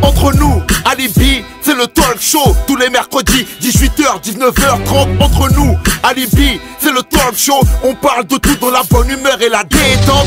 Entre nous, Alibi, c'est le talk show. Tous les mercredis, 18h, 19h30. Entre nous, Alibi, c'est le talk show. On parle de tout dans la bonne humeur et la détente.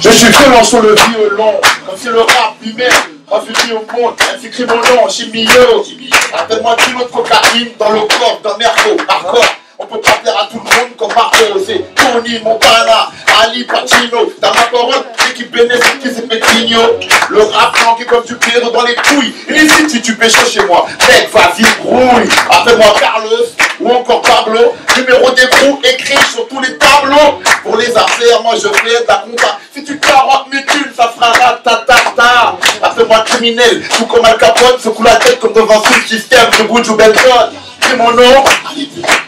Je suis violent sur le violon, comme si le rap lui-même revenu au monde. MC Criminel, Chimio. Appelle-moi du autre cocaïne dans le corps d'un merco. Hardcore. On peut pas plaire à tout le monde comme Marco, c'est Tony Montana, Ali Pacino. Dans ma parole, c'est qui bénéficie, c'est Petigno. Le rap manqué comme du péro dans les couilles. Illicite si tu pécho chez moi. Mec, vas-y, brouille. Appelle-moi Carlos ou encore Pablo. Numéro d'écrou écrit sur tous les tableaux. Pour les affaires, moi je fais de la compta. Si tu carottes mes thunes, ça fera ratatata. Appelle-moi criminel, tout comme Al Capone, secoue la tête comme dans un sous-système de Buju Benson. C'est mon nom.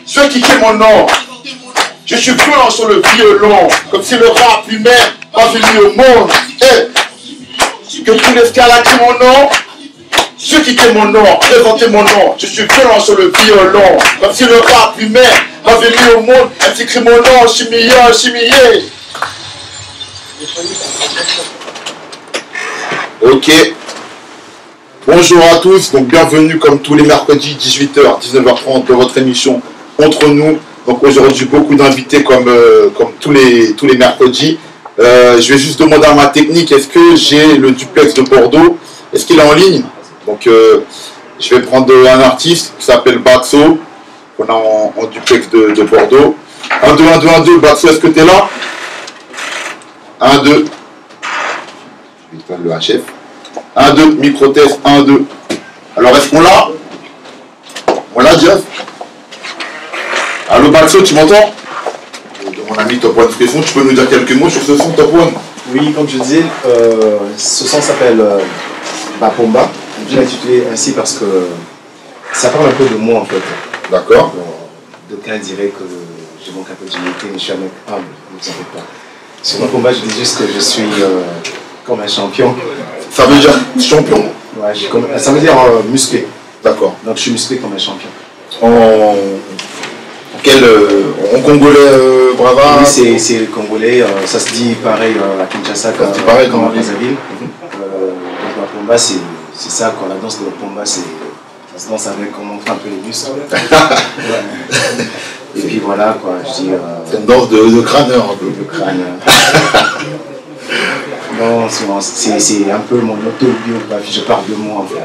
Je veux kicker mon nom. Je suis violent sur le violon, comme si le rap lui-même m'a venu au monde. Que tous les scalacs crient mon nom. Je veux kicker mon nom, présenter mon nom. Je suis violent sur le violon, comme si le rap lui-même m'a venu au monde. Un petit crie mon nom, chimillé. Ok. Bonjour à tous, donc bienvenue comme tous les mercredis 18h, 19h30 de votre émission Entre nous. Donc aujourd'hui beaucoup d'invités comme tous les mercredis. Je vais juste demander à ma technique, est-ce que j'ai le duplex de Bordeaux? Est-ce qu'il est en ligne? Donc je vais prendre un artiste qui s'appelle Baxo, qu'on a en duplex de Bordeaux. 1, 2, 1, 2, 1, 2, Baxo, est-ce que tu es là? 1, 2. Je vais prendre le HF. 1, 2, micro-test, 1, 2. Alors, est-ce qu'on l'a? On l'a, Jeff? Allô, Baxo, tu m'entends? Mon ami Top One Frisson, tu peux nous dire quelques mots sur ce son, Top One? Oui, comme je disais, ce son s'appelle Bapomba. Je l'ai intitulé ainsi parce que ça parle un peu de moi, en fait. D'accord. D'aucuns diraient que je manque un peu d'humilité, mais je suis un mec humble, ne vous en faites pas. Sur Bapomba, je dis juste que je suis comme un champion. Ça veut dire champion? Ouais, ça veut dire musclé. D'accord. Donc je suis musclé comme un champion. En congolais brava? Oui, c'est congolais. Ça se dit pareil à Kinshasa comme pareil comme à Brazzaville. Donc la pomba, c'est ça, quand la danse de la pomba, ça se danse avec, on montre un peu les muscles. Ouais. Et puis voilà, quoi, je dis... c'est une danse de crâneur un peu. De crâneur. Non, c'est un peu mon autobiographie, je parle de moi en fait.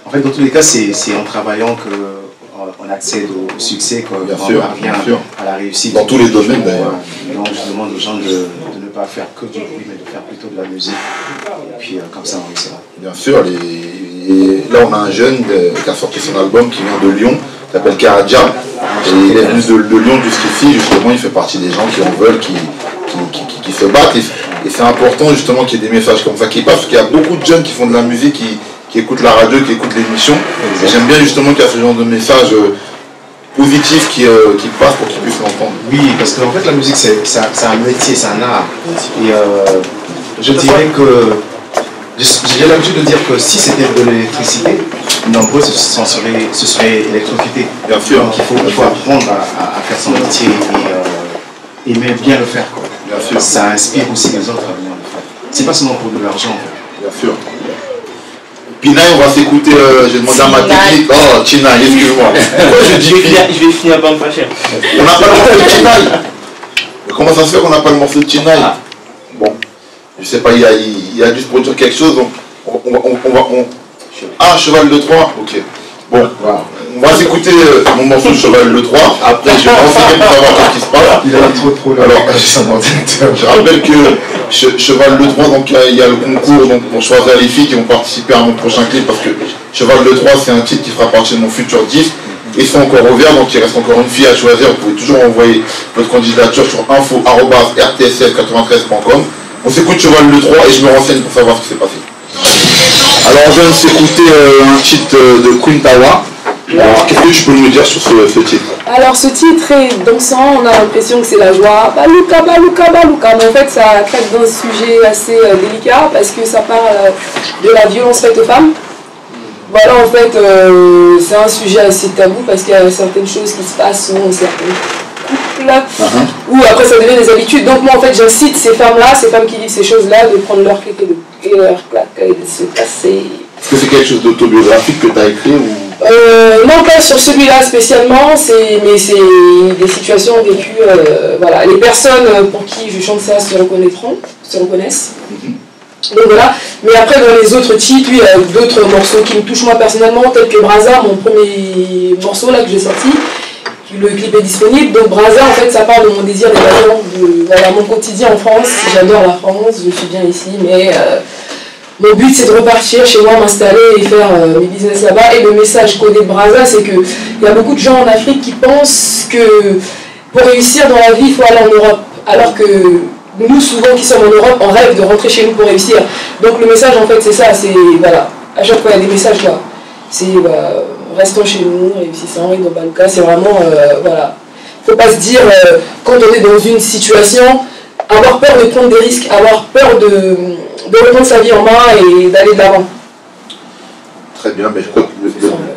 En fait, dans tous les cas, c'est en travaillant qu'on accède au succès, qu'on parvient à la réussite. Dans tous les domaines d'ailleurs. Donc je demande aux gens de ne pas faire que du bruit, mais de faire plutôt de la musique. Et puis comme ça, on réussira. Bien sûr, là on a un jeune qui a sorti son album qui vient de Lyon, qui s'appelle Karadja. Et il est venu de Lyon jusqu'ici, justement, il fait partie des gens qui en veulent, qui se battent, et c'est important justement qu'il y ait des messages comme ça qui passent, parce qu'il y a beaucoup de jeunes qui font de la musique, qui écoutent la radio, qui écoutent l'émission, et j'aime bien justement qu'il y a ce genre de messages positifs qui passent pour qu'ils puissent l'entendre. Oui, parce qu'en fait la musique c'est un métier, c'est un art, et je dirais que j'ai l'habitude de dire que si c'était de l'électricité, nombreux se seraient électrocutés. Bien sûr. Donc il faut apprendre à faire son métier et aimer bien le faire, quoi. Bien sûr. Ça inspire aussi les autres à venir le faire. C'est pas seulement pour de l'argent. Bien sûr. Pinaï, on va s'écouter, j'ai demandé à ma technique. Oh, Chinaï, excuse-moi. Je vais finir par me pas cher. On n'a pas le morceau de Chinaï. Mais comment ça se fait qu'on n'a pas le morceau de Chinaï? Bon, je sais pas, il a dû se produire quelque chose, donc Ah, Cheval de Troie. Ok. Bon, on va s'écouter mon morceau de Cheval de Troie. Après, je vais renseigner pour savoir ce qui se passe. Il a trop là. Alors, je rappelle que Cheval de Troie, donc il y a le concours donc, pour choisir les filles qui vont participer à mon prochain clip, parce que Cheval de Troie, c'est un titre qui fera partie de mon futur disque. Ils sont encore ouverts, donc il reste encore une fille à choisir. Vous pouvez toujours envoyer votre candidature sur info@rtsl93.com. On s'écoute Cheval de Troie et je me renseigne pour savoir ce qui s'est passé. Alors on vient de s'écouter un titre de Queen Tawa. Alors qu'est-ce que tu peux nous dire sur ce titre? Alors ce titre est dansant, on a l'impression que c'est la joie, balouka, balouka, balouka, mais en fait ça traite d'un sujet assez délicat parce que ça parle de la violence faite aux femmes. Voilà, en fait c'est un sujet assez tabou parce qu'il y a certaines choses qui se passent selon certains couples où après ça devient des habitudes. Donc moi en fait j'incite ces femmes-là, ces femmes qui vivent ces choses-là, de prendre leur clic et leur claque et de se casser. Est-ce que c'est quelque chose d'autobiographique que tu as écrit ou... Non, pas sur celui-là spécialement, mais c'est des situations vécues. Voilà. Les personnes pour qui je chante ça se reconnaissent. Donc voilà. Mais après, dans les autres titres, il y a d'autres morceaux qui me touchent moi personnellement, tels que Braza, mon premier morceau là que j'ai sorti. Le clip est disponible. Donc Braza, en fait, ça parle de mon désir d'évasion, de voilà, mon quotidien en France. J'adore la France, je suis bien ici, mais mon but c'est de repartir chez moi, m'installer et faire mes business là-bas. Et le message codé de Braza, c'est qu'il y a beaucoup de gens en Afrique qui pensent que pour réussir dans la vie, il faut aller en Europe. Alors que nous, souvent qui sommes en Europe, on rêve de rentrer chez nous pour réussir. Donc le message, en fait, c'est ça. C'est, voilà, à chaque fois, il y a des messages là. C'est, restons chez nous, réussissons, et dans le cas, c'est vraiment, voilà. Il ne faut pas se dire, quand on est dans une situation, avoir peur de prendre des risques, avoir peur de reprendre sa vie en main et d'aller de l'avant. Très bien, mais je crois que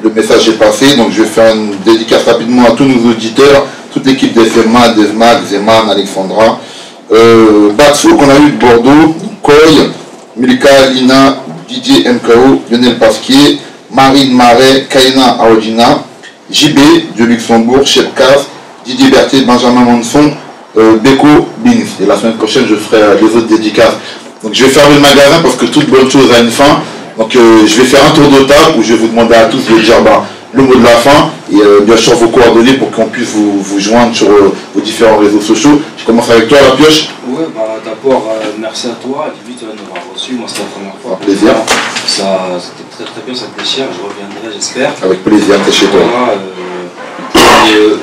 le message est passé, donc je vais faire une dédicace rapidement à tous nos auditeurs, toute l'équipe d'FMA, Desmac, Zeman, Alexandra, Batso qu'on a eu de Bordeaux, Koy, Milka, Lina, Didier MKO, Lionel Pasquier, Marine Marais, Kaina Aodina, JB de Luxembourg, Chef Caf, Didier Berthier, Benjamin Monson, Beko Bins. Et la semaine prochaine, je ferai les autres dédicaces. Donc je vais fermer le magasin parce que toute bonne chose a une fin. Donc je vais faire un tour de table où je vais vous demander à tous de dire le mot de la fin et bien sûr vos coordonnées pour qu'on puisse vous joindre sur vos différents réseaux sociaux. Je commence avec toi, la pioche. Ouais, d'abord merci à toi, David, de nous avoir reçus. Moi c'était la première fois. Avec plaisir. Ça c'était très très bien, ça te déchire, je reviendrai j'espère. Avec plaisir, t'es chez toi. Voilà,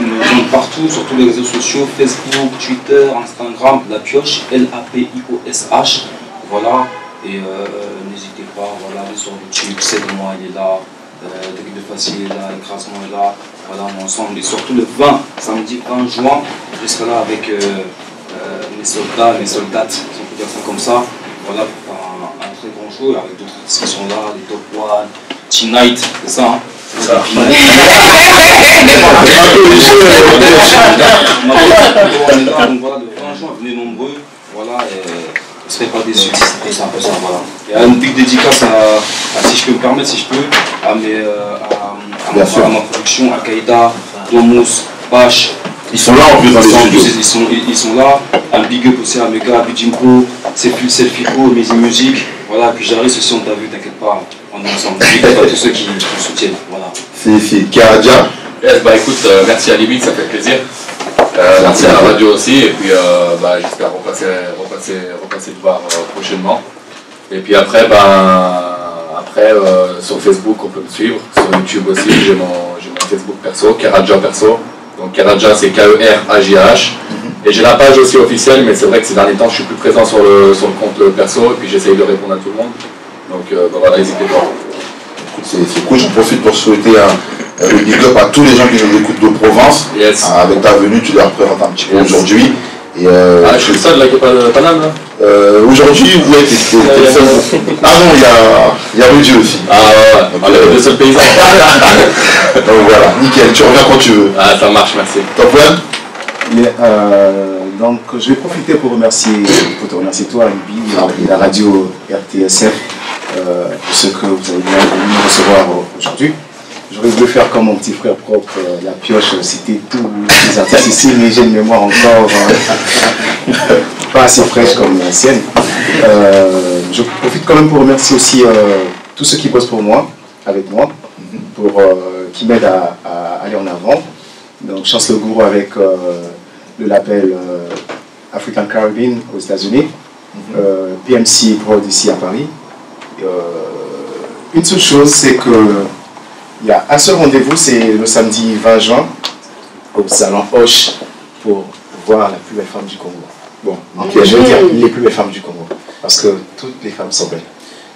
nous sommes partout, sur tous les réseaux sociaux, Facebook, Twitter, Instagram, la pioche, LAPIOSH. Voilà, et n'hésitez pas, voilà, sur YouTube, c'est de moi, il est là, Degré de Facile est là, Écrasement est là, voilà, on est ensemble. Et surtout le 20, samedi 20 juin, je serai là avec mes soldats, mes soldates, si on peut dire ça comme ça, voilà, pour faire un très grand show, avec d'autres artistes qui sont là, les Top One, T-Night, c'est ça, hein? C'est ça. On est là, donc voilà, le 20 juin, venez nombreux, voilà, et ne serez pas déçus, c'est un peu ça, voilà. Et une big dédicace à, si je peux me permettre, si je peux, à ma production, à Kaïda, Domous, Bash. Ils sont là en plus dans les studios. Ils sont là. Un big up aussi à mes gars, Bijimpo, Selfie-Co, Maisy Music. Voilà, puis j'arrive, ceci on t'a vu, t'inquiète pas, on est ensemble. Big up à tous ceux qui nous soutiennent, voilà. C'est Karadja. Yes, bah écoute, merci à Libby, ça fait plaisir. Merci à la radio aussi, et puis j'espère repasser te voir prochainement. Et puis après, sur Facebook, on peut me suivre, sur YouTube aussi, j'ai mon Facebook perso, Karadja perso. Donc Karadja, c'est K-E-R-A-J-A-H. Et j'ai la page aussi officielle, mais c'est vrai que ces derniers temps, je suis plus présent sur le compte perso, et puis j'essaye de répondre à tout le monde. Donc voilà, n'hésitez pas. C'est cool, j'en profite pour souhaiter le big up à tous les gens qui nous écoutent de Provence. Yes. Avec ta venue, tu les représentes un petit peu aujourd'hui. Je suis le seul là qui n'est pas de Paname là. Aujourd'hui, vous êtes seul. Ah non, il y a Rudy aussi. Ah ouais, on est les deux seuls paysans. Donc voilà, nickel, tu reviens quand tu veux. Ah ça marche, merci. Top one. Donc je vais profiter pour te remercier toi, Libby, et la radio RTSF pour ce que vous avez bien voulu nous recevoir aujourd'hui. J'aurais voulu faire comme mon petit frère propre, la pioche, citer tous les artistes ici, mais j'ai une mémoire encore pas assez fraîche comme la sienne. Je profite quand même pour remercier aussi tous ceux qui bossent pour moi, avec moi, qui m'aident à aller en avant. Donc Chance Le Gourou avec le label African Caribbean aux États-Unis, PMC Prod ici à Paris. Une seule chose, c'est que il y a un seul rendez-vous, c'est le samedi 20 juin au salon Hoche pour voir la plus belle femme du Congo. Bon, je veux dire les plus belles femmes du Congo, parce que toutes les femmes sont belles.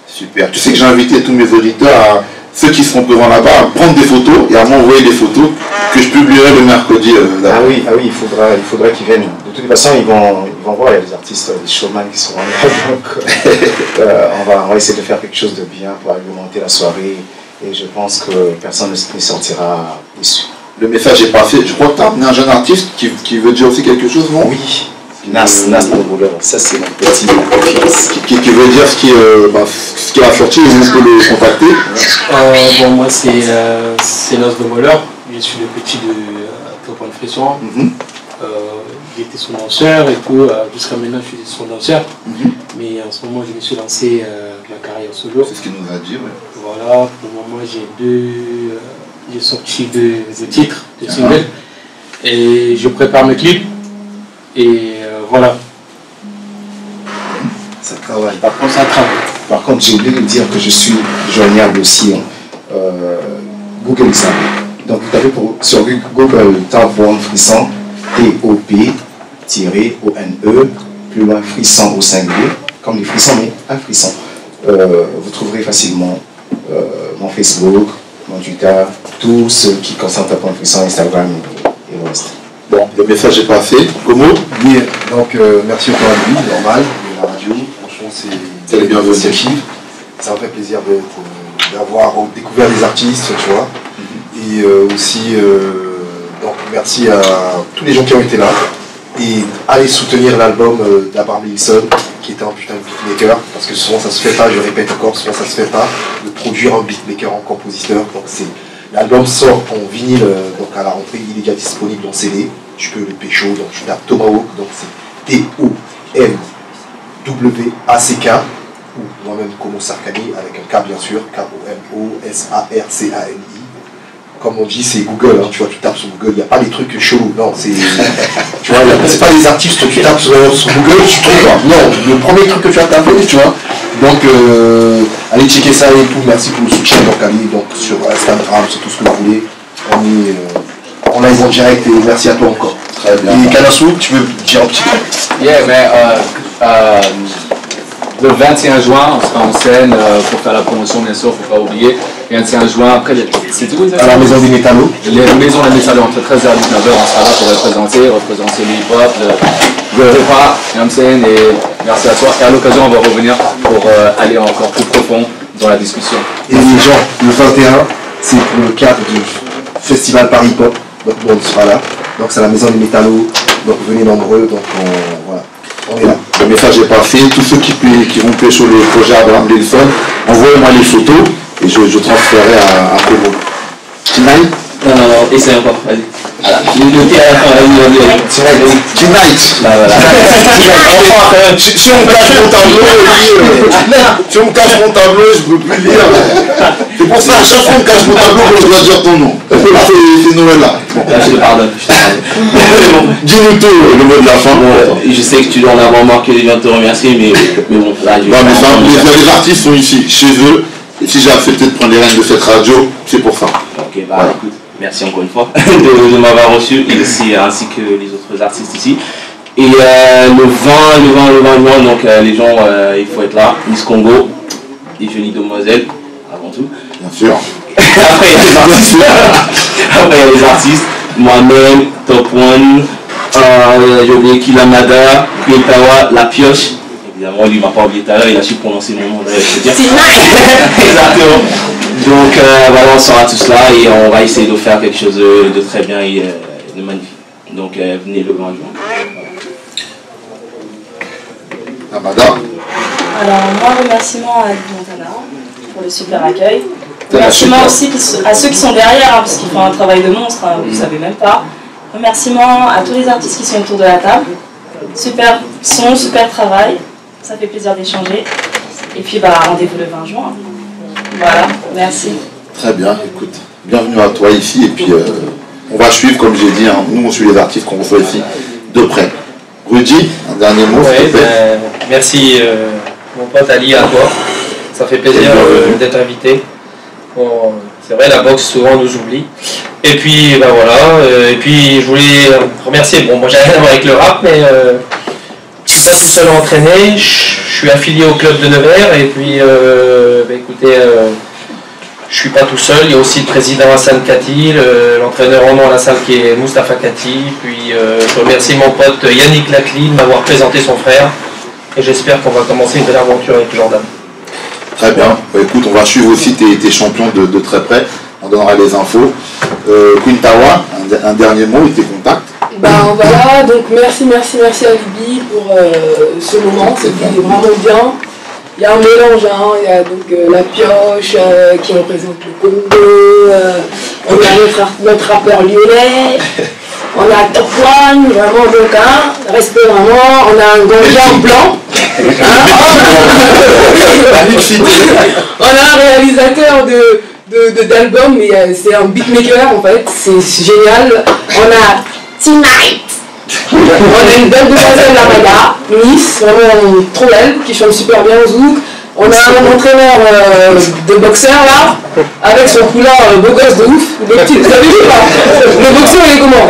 Super. Tu sais que j'ai invité tous mes auditeurs, ceux qui seront présents là-bas, à prendre des photos et à m'envoyer des photos que je publierai le mercredi. Ah oui, il faudra qu'ils viennent. De toute façon, ils vont voir, il y a des artistes, des showman qui seront là. Donc, on va essayer de faire quelque chose de bien pour alimenter la soirée. Et je pense que personne ne sortira déçu. le message n'est pas fait. Je crois que tu as amené un jeune artiste qui veut dire aussi quelque chose, non? Oui, Nas le voleur, ça c'est mon petit fils. Qui veut dire ce qu'il a sorti, et on peut le contacter. Bon, moi c'est Nas le voleur, je suis le petit de Top One Frisson. Il était son danseur et tout, jusqu'à maintenant je suis son danseur. Mais en ce moment je me suis lancé la carrière solo. C'est ce qu'il nous a dit, ouais. Voilà, pour le moment j'ai sorti deux titres, deux singles. Et je prépare mes clips. Et voilà. Ça travaille. Par contre, ça travaille. Par contre, j'ai oublié de dire que je suis joignable aussi. Google ça. Donc vous tapez sur Google Top One Frisson, T-O-P-O-N-E, plus loin frisson au singulier, comme les frissons, mais un frisson. Vous trouverez facilement mon Facebook, mon Twitter, tout ce qui concerne Top One Frisson, Instagram et le reste. Bon, le message est passé. Comment? Oui, donc merci encore à lui, normal, de la radio. Franchement, c'est les bienvenus. Ça me fait plaisir d'avoir découvert des artistes, tu vois. Et aussi, donc merci à tous les gens qui ont été là. Et allez soutenir l'album d'Abraham Wilson, qui était un putain de beatmaker, parce que souvent ça se fait pas, je répète encore, souvent ça se fait pas, de produire un beatmaker en compositeur. Donc l'album sort en vinyle, donc à la rentrée, il est déjà disponible en CD. Tu peux le pécho, donc tu tapes Tomahawk, donc c'est T-O-M-W-A-C-K, ou moi-même Komo Sarkani, avec un K bien sûr, K-O-M-O-S-A-R-C-A-N-I. Comme on dit, c'est Google, hein, tu vois, tu tapes sur Google, il n'y a pas des trucs chelous, non, c'est. Tu vois, c'est pas les artistes que tu tapes sur Google, tu trouves pas. Non, le premier truc que tu as tapé, tu vois. Donc, allez checker ça et tout, merci pour le soutien, donc allez donc, sur Instagram, sur tout ce que vous voulez. On live en direct et merci à toi encore. Très bien. Et Kanasu, tu veux dire un petit peu? Yeah, mais le 21 juin, on sera en scène pour faire la promotion, bien sûr, il ne faut pas oublier. 21 juin, après, c'est tout à la Maison des Métallos. Les Maisons des Métallos, entre 13h et 19h, on sera là pour représenter le hip-hop, le repas, et merci à toi. Et à l'occasion, on va revenir pour aller encore plus profond dans la discussion. Et les gens, le 21, c'est pour le cadre du Festival Paris Hip Hop, donc on sera là. Donc c'est à la Maison des Métallos, donc venez nombreux, donc voilà, on est là. Le message est passé. Tous ceux qui vont pêcher le projet Abraham Wilson, envoyez-moi les photos et je transférerai à Komo. Tonight? Non, essaye encore, vas-y. Voilà. Je vais noter à la fin, Tonight. Bah voilà. Si on me cache mon tableau, si on me cache mon tableau, je ne peux plus lire. C'est pour ça à chaque fois qu'on me cache mon tableau, je dois dire ton nom. C'est Noël là. Là, je te pardonne. Dis-nous tout le mot de la fin. Je sais que tu dois en avoir marre que les gens te remercient, mais bon, là, je vais les artistes sont ici, chez eux. Et si j'ai accepté de prendre les rênes de cette radio, c'est pour ça. Ok, bah voilà. Écoute, merci encore une fois de m'avoir reçu, et aussi, ainsi que les autres artistes ici. Et le 20 juin, donc les gens, il faut être là. Miss Congo, les jolies demoiselles, avant tout. Bien sûr. Après, il y a les artistes. Moi-même, Top One, j'ai oublié Kilamada, Kuetawa, La Pioche. Évidemment, lui, il m'a pas oublié tout à l'heure, il a su prononcer mon nom. Exactement. Donc, voilà, on sera tous là et on va essayer de faire quelque chose de très bien et de magnifique. Donc, venez le 20 juin. Amada. Alors, moi, remerciement à Montana pour le super accueil. Remerciement aussi à ceux qui sont derrière, hein, parce qu'ils font un travail de monstre, hein, vous ne savez même pas. Remerciement à tous les artistes qui sont autour de la table. Super son, super travail. Ça fait plaisir d'échanger. Et puis, bah, rendez-vous le 20 juin. Voilà, merci. Très bien, écoute, bienvenue à toi ici. Et puis, on va suivre, comme j'ai dit, hein, nous on suit les artistes qu'on reçoit ici de près. Rudy, un dernier mot, s'il te plaît. Merci, mon pote Ali, à toi. Ça fait plaisir d'être invité. Bon, c'est vrai, la boxe souvent nous oublie. Et puis, bah voilà. Et puis, je voulais remercier. Bon, moi, j'ai rien à voir avec le rap, mais je suis pas tout seul à entraîner. Je suis affilié au club de Nevers. Et puis, bah, écoutez, je suis pas tout seul. Il y a aussi le président Hassan Kati, l'entraîneur en nom à la salle qui est Moustapha Kati. Puis, je remercie mon pote Yannick Lacli de m'avoir présenté son frère. Et j'espère qu'on va commencer une belle aventure avec Jordan. Très bien. Écoute, on va suivre aussi tes champions de très près. on donnera les infos. Queen Tawa, un dernier mot et tes contacts. Ben voilà, donc merci à Libye pour ce moment, c'était vraiment bien. Il y a un mélange, hein. Il y a donc la pioche qui représente le Congo, on a notre rappeur lyonnais, on a Top One, vraiment donc respect vraiment, on a un gangien blanc, on a un réalisateur d'album, mais c'est un beatmaker en fait, c'est génial, on a Tonight. On a une belle demoiselle Lamada, Miss, vraiment trop belle, qui chante super bien au zouk. On a un entraîneur de boxeur là, avec son couleur beau gosse de ouf. Vous avez vu là, le boxeur il est comment?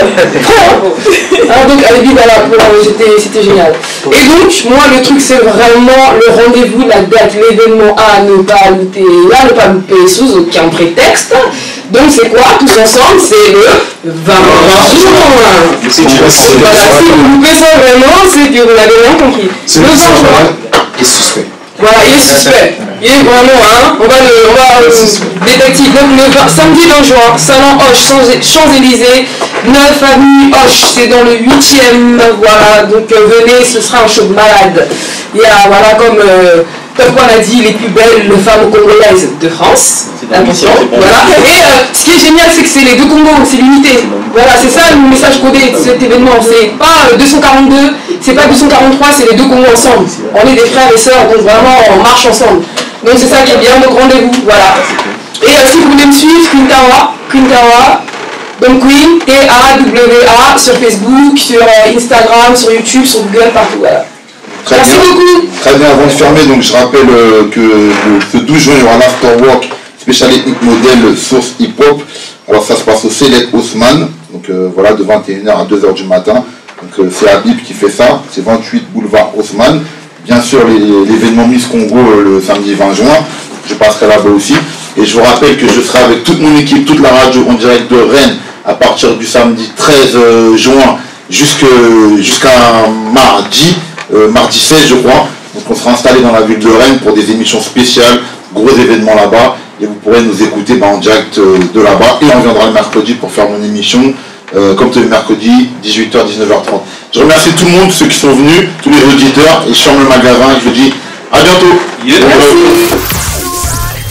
Alors donc Alibi, voilà, c'était génial. Et donc moi le truc c'est vraiment le rendez-vous, la date, l'événement à ne pas louper, là ne pas louper sous aucun prétexte. Donc c'est quoi? Tous ensemble, c'est le 20 juin. Voilà, si vous loupez ça vraiment, c'est que vous n'avez rien compris. Le 20 juin. Il est suspect. Voilà, il est suspect. Il est vraiment, hein, on va détective. Donc le samedi 20 juin, Salon Hoche, Champs-Élysées, 9 avenue Hoche, c'est dans le 8e. Voilà, donc venez, ce sera un show de malade. Il y a, voilà, comme Top One a dit, les plus belles femmes congolaises de France. Attention, voilà. Et ce qui est génial, c'est que c'est les deux Congos, c'est l'unité. Voilà, c'est ça le message codé de cet événement. C'est pas 242, c'est pas 243, c'est les deux Congos ensemble. On est des frères et sœurs, donc vraiment on marche ensemble. Donc c'est ça qui est bien, donc rendez-vous, voilà. Et si vous voulez me suivre, Queen Tawa, donc Queen, T-A-W-A, sur Facebook, sur Instagram, sur YouTube, sur Google, partout, voilà. Merci beaucoup. Très bien, avant de fermer, donc je rappelle que ce 12 juin, il y aura l'Afterwork spécial ethnique modèle source hip-hop. Alors ça se passe au Select Haussmann, donc voilà, de 21h à 2h du matin. Donc c'est Habib qui fait ça, c'est 28 boulevard Haussmann. Bien sûr, l'événement Miss Congo le samedi 20 juin, je passerai là-bas aussi. Et je vous rappelle que je serai avec toute mon équipe, toute la radio en direct de Rennes à partir du samedi 13 juin jusqu'à mardi 16 je crois. Donc on sera installé dans la ville de Rennes pour des émissions spéciales, gros événements là-bas. Et vous pourrez nous écouter en direct de là-bas. Et on viendra le mercredi pour faire mon émission, comme tous les mercredis, 18h, 19h30. Je remercie tout le monde, ceux qui sont venus, tous les auditeurs. Et je ferme le magasin et je vous dis à bientôt.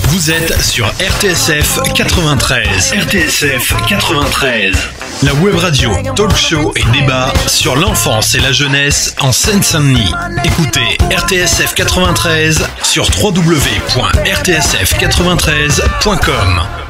Vous êtes sur RTSF 93. RTSF 93. La web radio, talk show et débat sur l'enfance et la jeunesse en Seine-Saint-Denis. Écoutez RTSF 93 sur www.rtsf93.com.